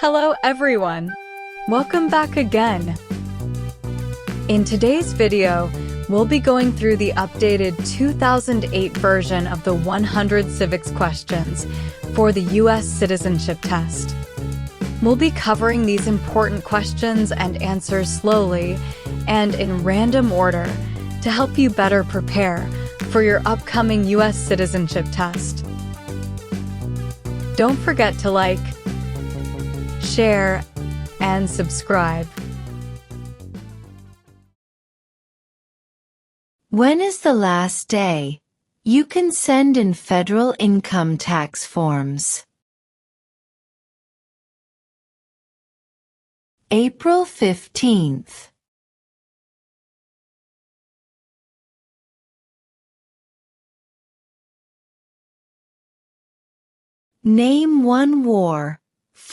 Hello everyone! Welcome back again! In today's video, we'll be going through the updated 2008 version of the 100 civics questions for the U.S. Citizenship Test. We'll be covering these important questions and answers slowly and in random order to help you better prepare for your upcoming U.S. Citizenship Test. Don't forget to like, share, and subscribe. When is the last day you can send in federal income tax forms? April 15th. Name one war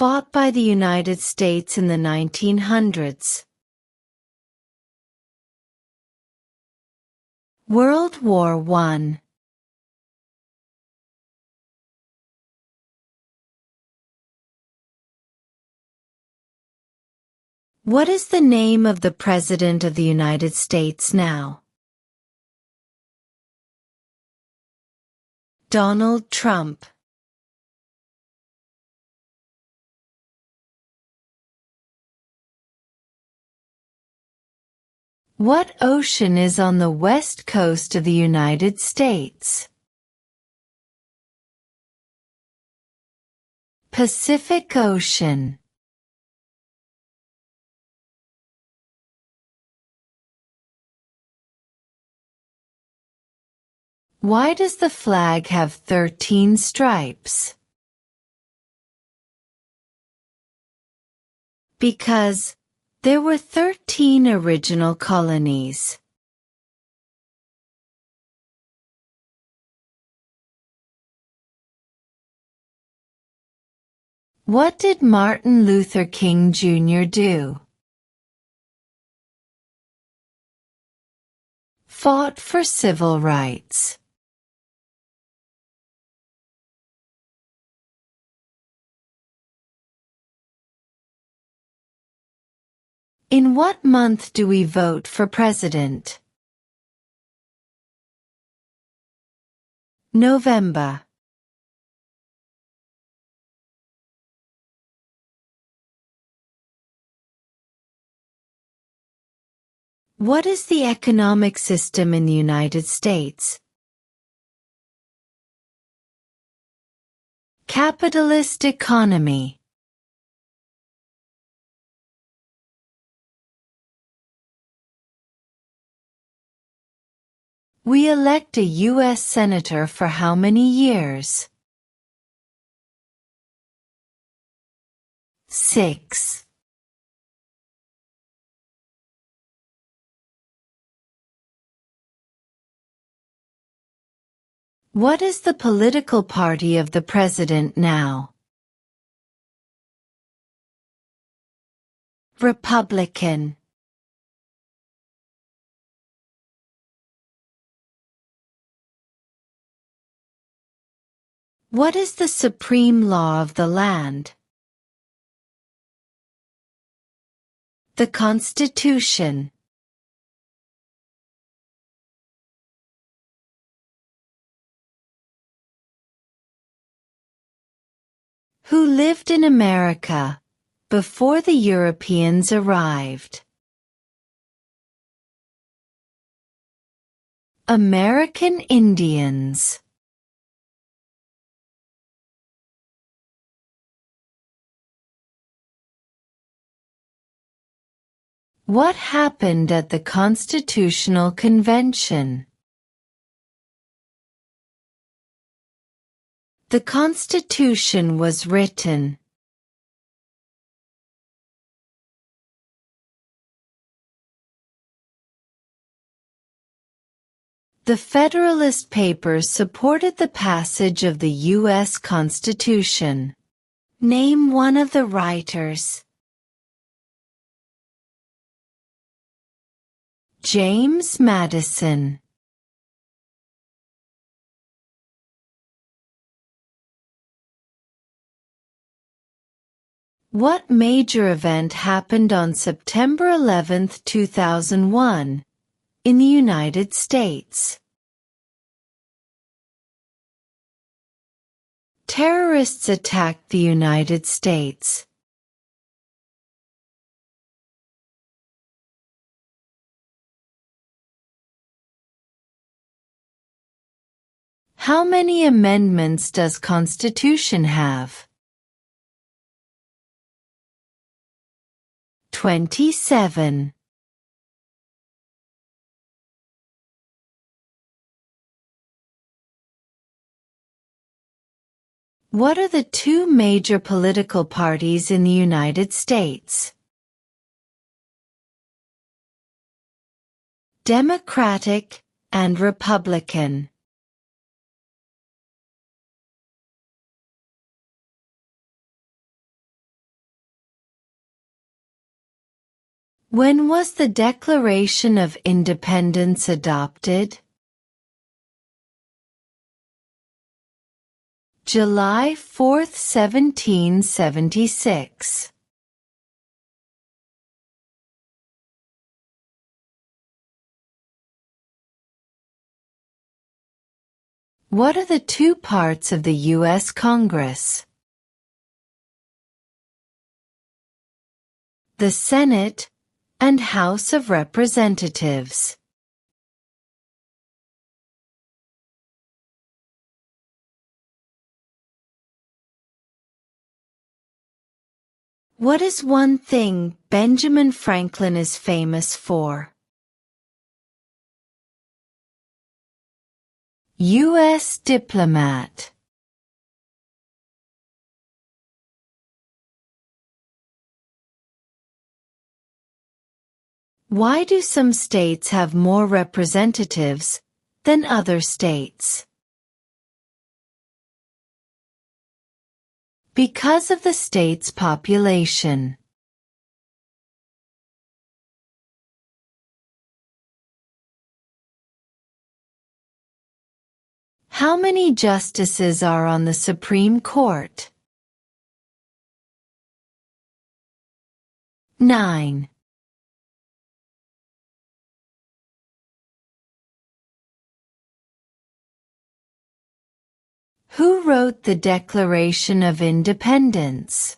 fought by the United States in the 1900s. World War I. What is the name of the President of the United States now? Donald Trump. What ocean is on the west coast of the United States? Pacific Ocean. Why does the flag have 13 stripes? Because there were 13 original colonies. What did Martin Luther King Jr. do? Fought for civil rights. In what month do we vote for president? November. What is the economic system in the United States? Capitalist economy. We elect a U.S. Senator for how many years? 6. What is the political party of the president now? Republican. What is the supreme law of the land? The Constitution. Who lived in America before the Europeans arrived? American Indians. What happened at the Constitutional Convention? The Constitution was written. The Federalist Papers supported the passage of the U.S. Constitution. Name one of the writers. James Madison. What major event happened on September 11, 2001, in the United States? Terrorists attacked the United States. How many amendments does Constitution have? 27. What are the two major political parties in the United States? Democratic and Republican. When was the Declaration of Independence adopted? July 4, 1776. What are the two parts of the U.S. Congress? The Senate and House of Representatives. What is one thing Benjamin Franklin is famous for? U.S. diplomat. Why do some states have more representatives than other states? Because of the state's population. How many justices are on the Supreme Court? 9. Who wrote the Declaration of Independence?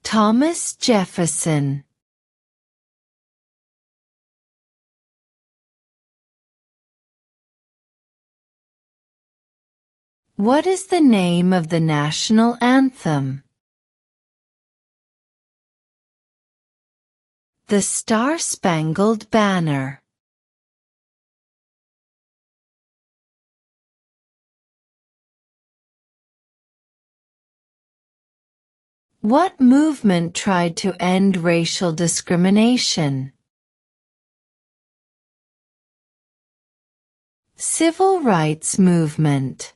Thomas Jefferson. What is the name of the national anthem? The Star-Spangled Banner. What movement tried to end racial discrimination? Civil rights movement.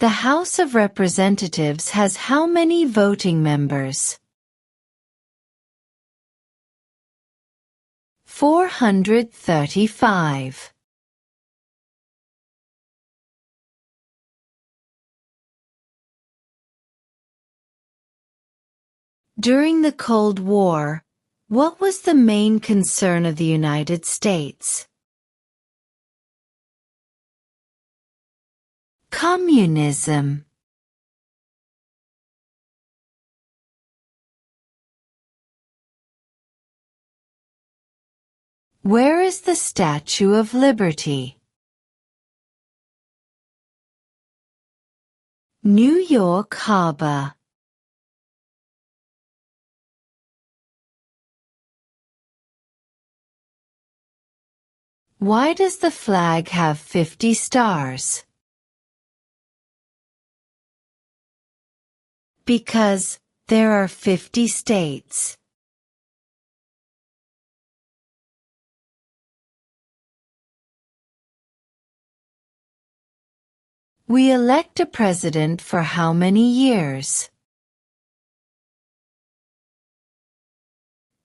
The House of Representatives has how many voting members? 435. During the Cold War, what was the main concern of the United States? Communism. Where is the Statue of Liberty? New York Harbor. Why does the flag have 50 stars? Because there are 50 states. We elect a president for how many years?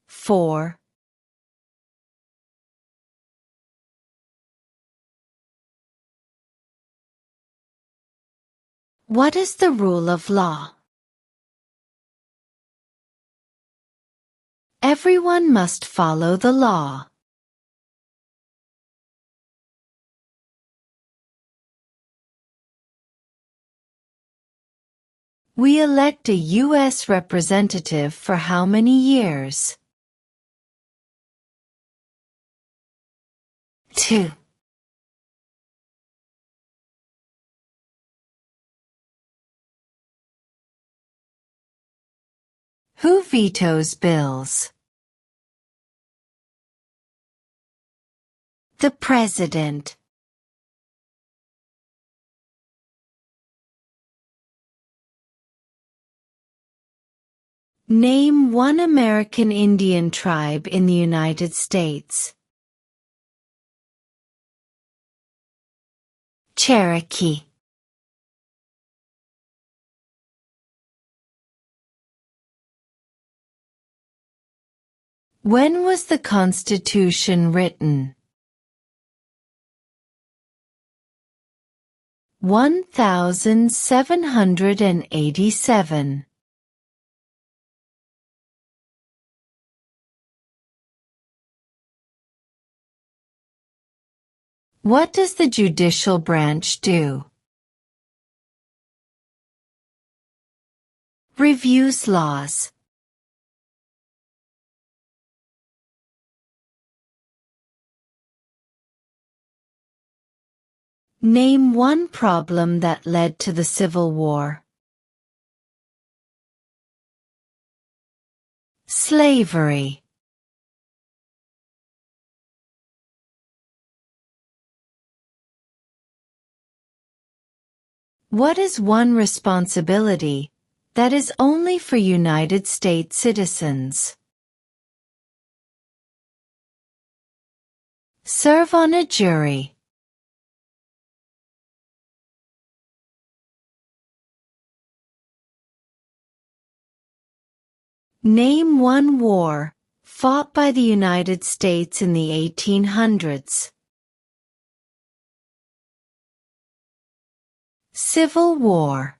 4. What is the rule of law? Everyone must follow the law. We elect a U.S. representative for how many years? 2. Who vetoes bills? The President. Name one American Indian tribe in the United States. Cherokee. When was the Constitution written? 1787. What does the judicial branch do? Reviews laws. Name one problem that led to the Civil War. Slavery. What is one responsibility that is only for United States citizens? Serve on a jury. Name one war fought by the United States in the 1800s. Civil War.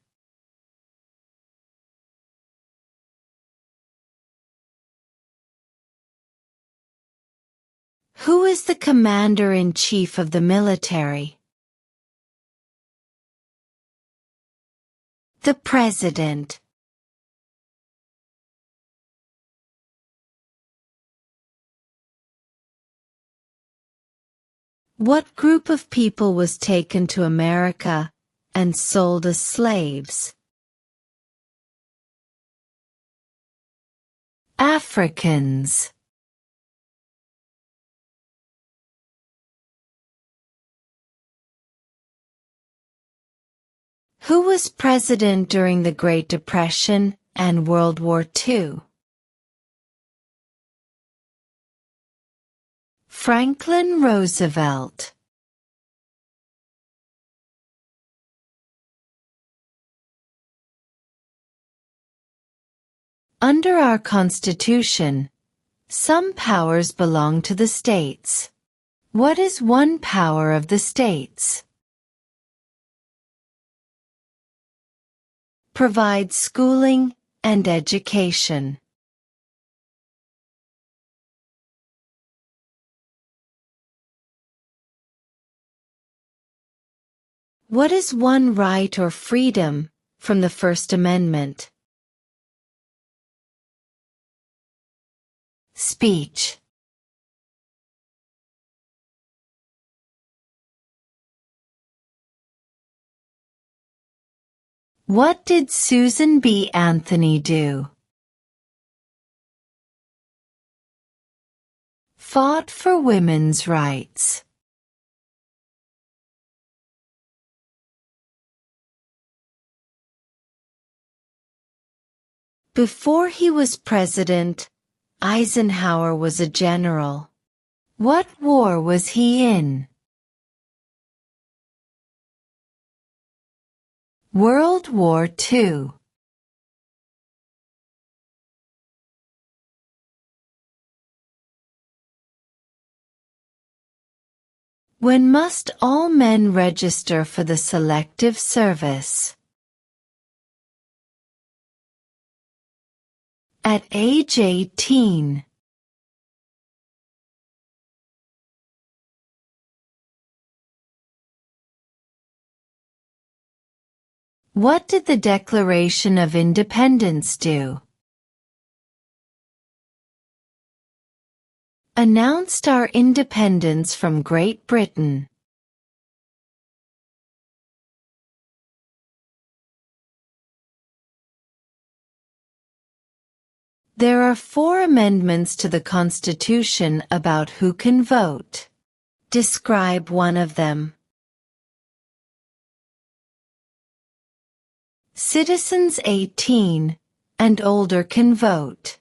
Who is the commander-in-chief of the military? The President. What group of people was taken to America and sold as slaves? Africans. Who was president during the Great Depression and World War II? Franklin Roosevelt. Under our Constitution, some powers belong to the states. What is one power of the states? Provide schooling and education. What is one right or freedom from the First Amendment? Speech. What did Susan B. Anthony do? Fought for women's rights. Before he was president, Eisenhower was a general. What war was he in? World War II. When must all men register for the Selective Service? At age 18. What did the Declaration of Independence do? Announced our independence from Great Britain. There are 4 amendments to the Constitution about who can vote. Describe one of them. Citizens 18 and older can vote.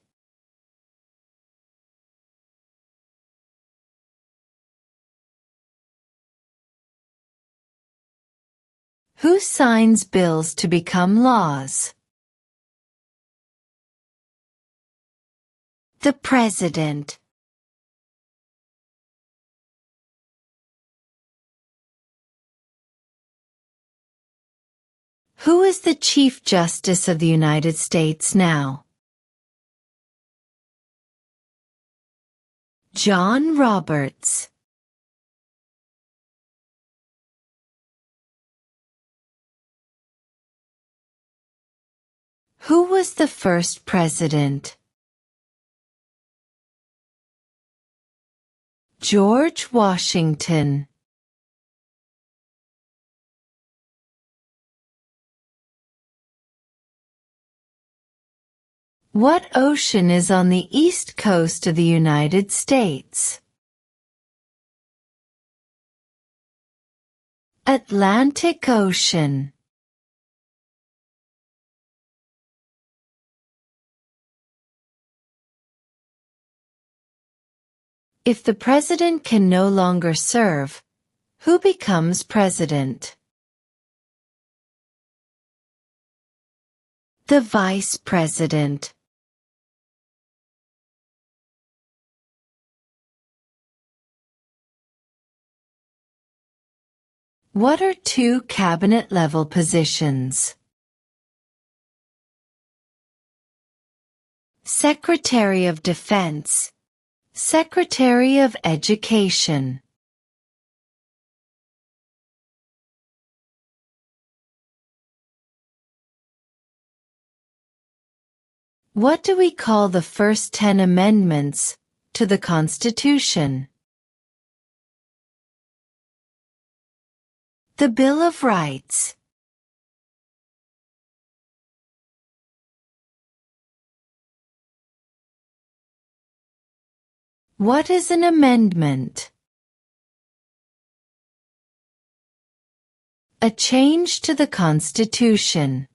Who signs bills to become laws? The President. Who is the Chief Justice of the United States now? John Roberts. Who was the first president? George Washington. What ocean is on the east coast of the United States? Atlantic Ocean. If the president can no longer serve, who becomes president? The vice president. What are 2 cabinet-level positions? Secretary of Defense, Secretary of Education. What do we call the first 10 amendments to the Constitution? The Bill of Rights. What is an amendment? A change to the Constitution.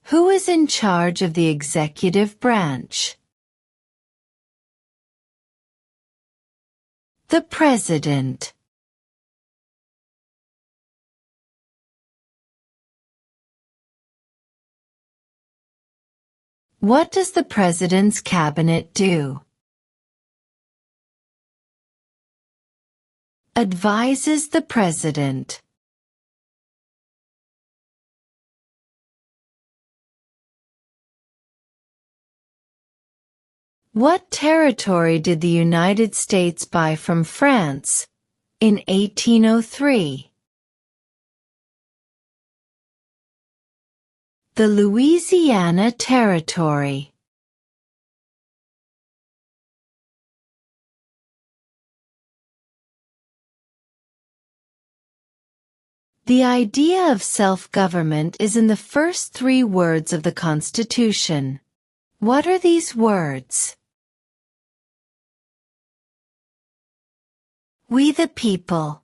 Who is in charge of the executive branch? The President. What does the President's cabinet do? Advises the President. What territory did the United States buy from France in 1803? The Louisiana Territory. The idea of self-government is in the first 3 words of the Constitution. What are these words? We the people.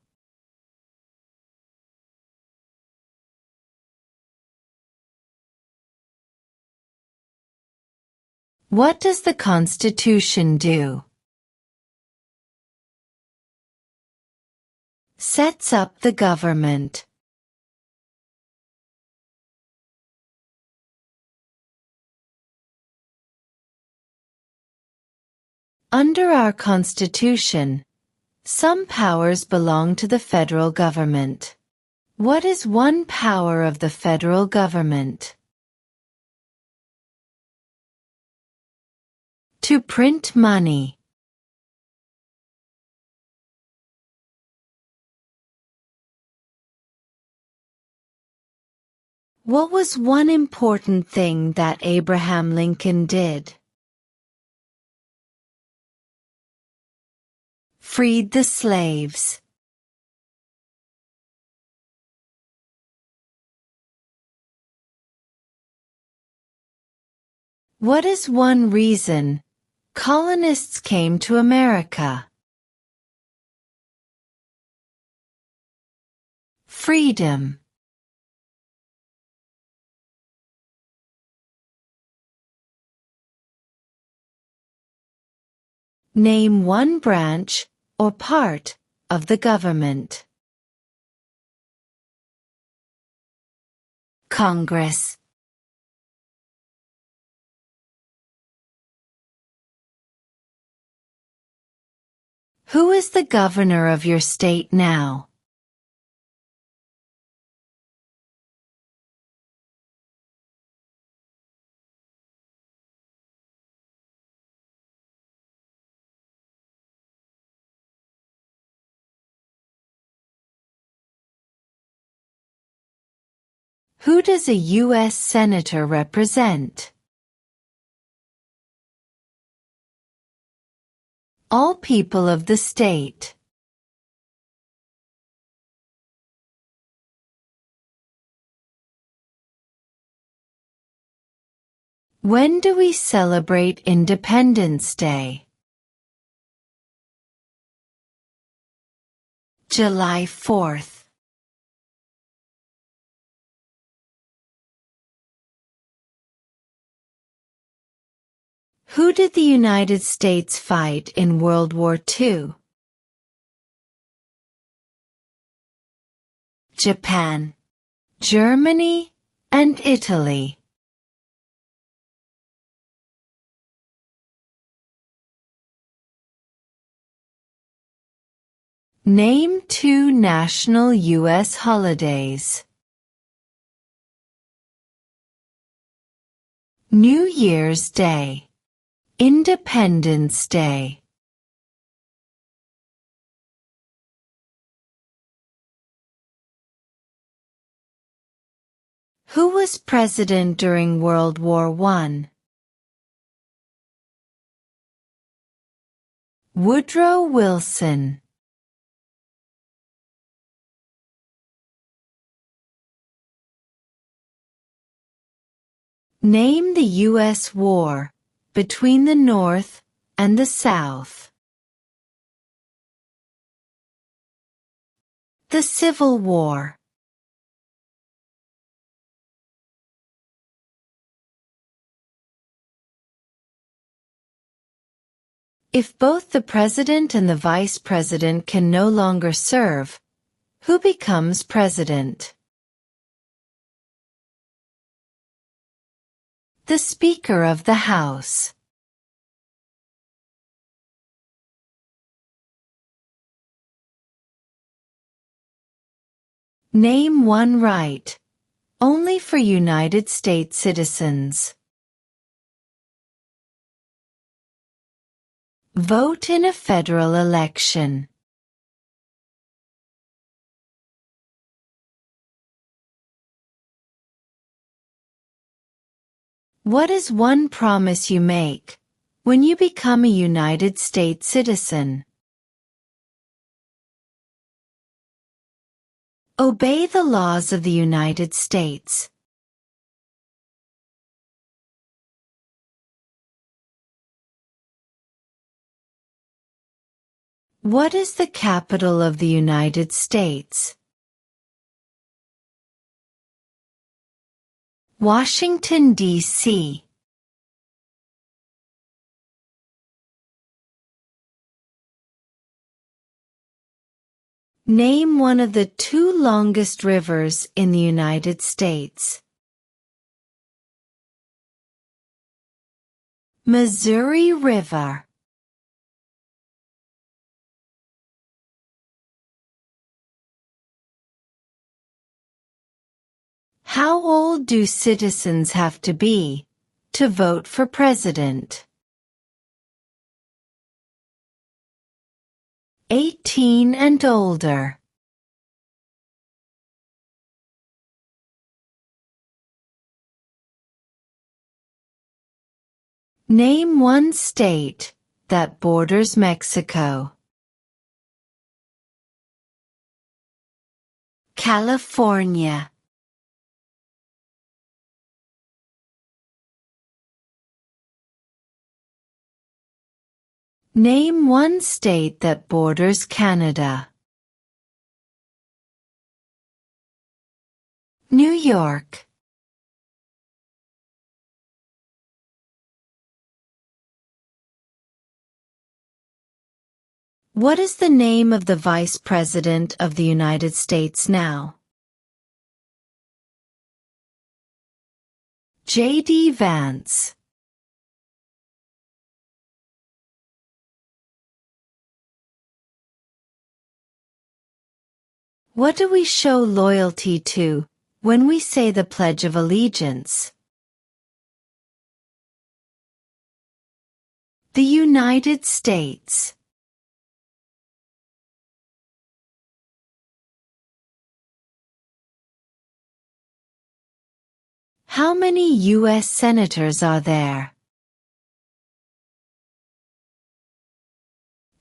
What does the Constitution do? Sets up the government. Under our Constitution, Some powers belong to the federal government. What is one power of the federal government? To print money. What was one important thing that Abraham Lincoln did? Freed the slaves. What is one reason colonists came to America? Freedom. Name one branch or part of the government. Congress. Who is the governor of your state now? Who does a U.S. Senator represent? All people of the state. When do we celebrate Independence Day? July 4th. Who did the United States fight in World War II? Japan, Germany, and Italy. Name two national U.S. holidays. New Year's Day. Independence Day. Who was president during World War I? Woodrow Wilson. Name the U.S. war between the North and the South. The Civil War. If both the president and the vice president can no longer serve, who becomes president? The Speaker of the House. Name one right, only for United States citizens. Vote in a federal election. What is one promise you make when you become a United States citizen? Obey the laws of the United States. What is the capital of the United States? Washington, D.C. Name one of the two longest rivers in the United States. Missouri River. How old do citizens have to be to vote for president? 18 and older. Name one state that borders Mexico. California. Name one state that borders Canada. New York. What is the name of the Vice President of the United States now? J.D. Vance. What do we show loyalty to when we say the Pledge of Allegiance? The United States. How many U.S. senators are there?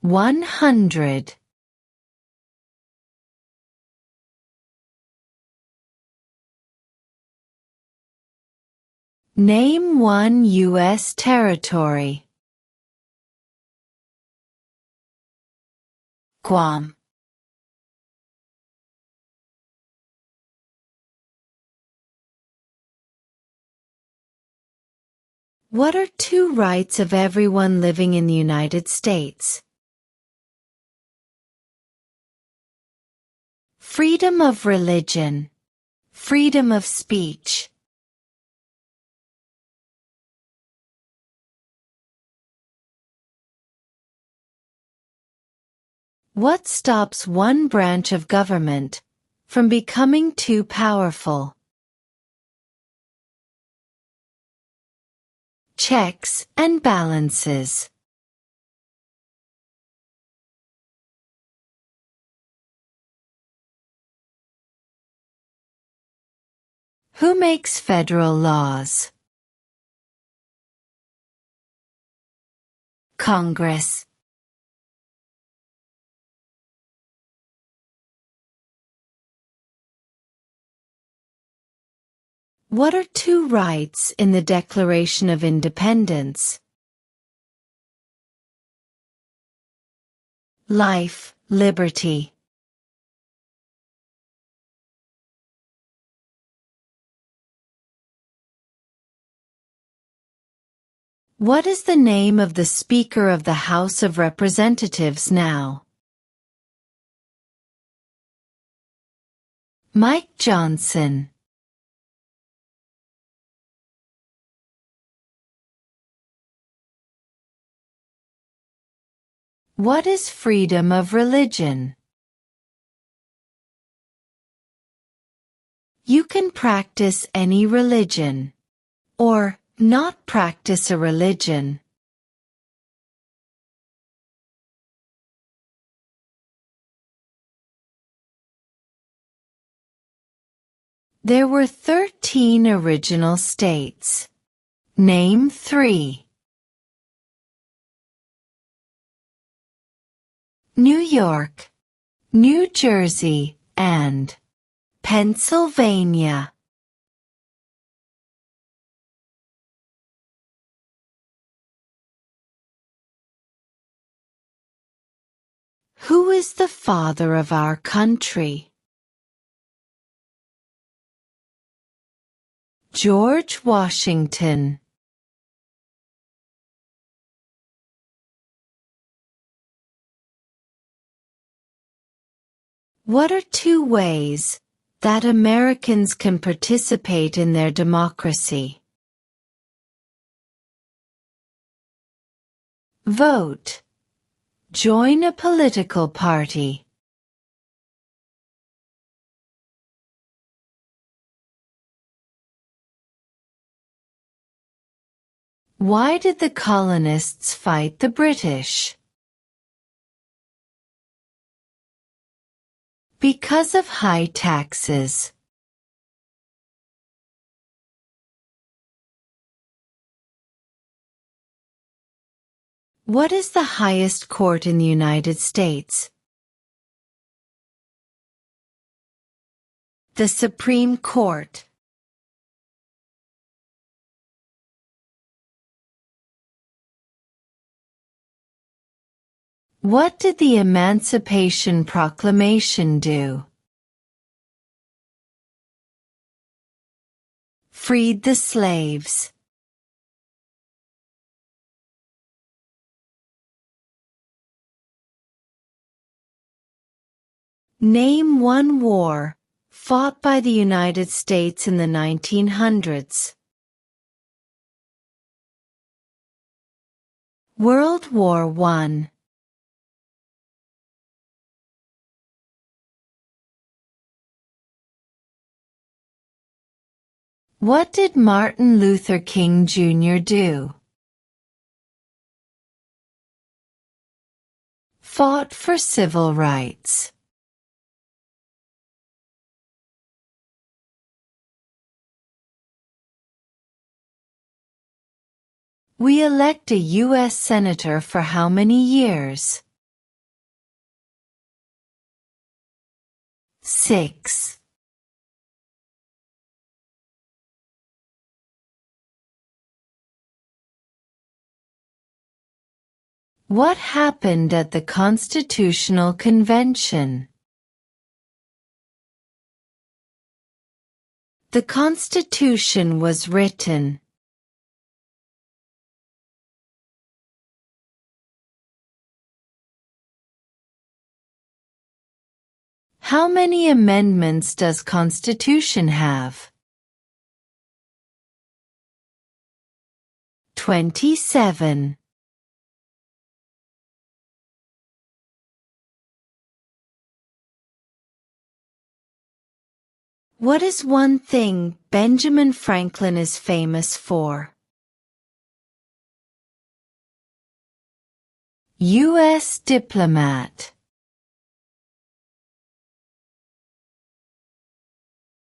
100. Name one U.S. territory. Guam. What are two rights of everyone living in the United States? Freedom of religion. Freedom of speech. What stops one branch of government from becoming too powerful? Checks and balances. Who makes federal laws? Congress. What are two rights in the Declaration of Independence? Life, liberty. What is the name of the Speaker of the House of Representatives now? Mike Johnson. What is freedom of religion? You can practice any religion, or not practice a religion. There were 13 original states. Name 3. New York, New Jersey, and Pennsylvania. Who is the father of our country? George Washington. What are two ways that Americans can participate in their democracy? Vote. Join a political party. Why did the colonists fight the British? Because of high taxes. What is the highest court in the United States? The Supreme Court. What did the Emancipation Proclamation do? Freed the slaves. Name one war fought by the United States in the 1900s. World War I. What did Martin Luther King Jr. do? Fought for civil rights. We elect a U.S. Senator for how many years? 6. What happened at the Constitutional Convention? The Constitution was written. How many amendments does Constitution have? 27. What is one thing Benjamin Franklin is famous for? U.S. diplomat.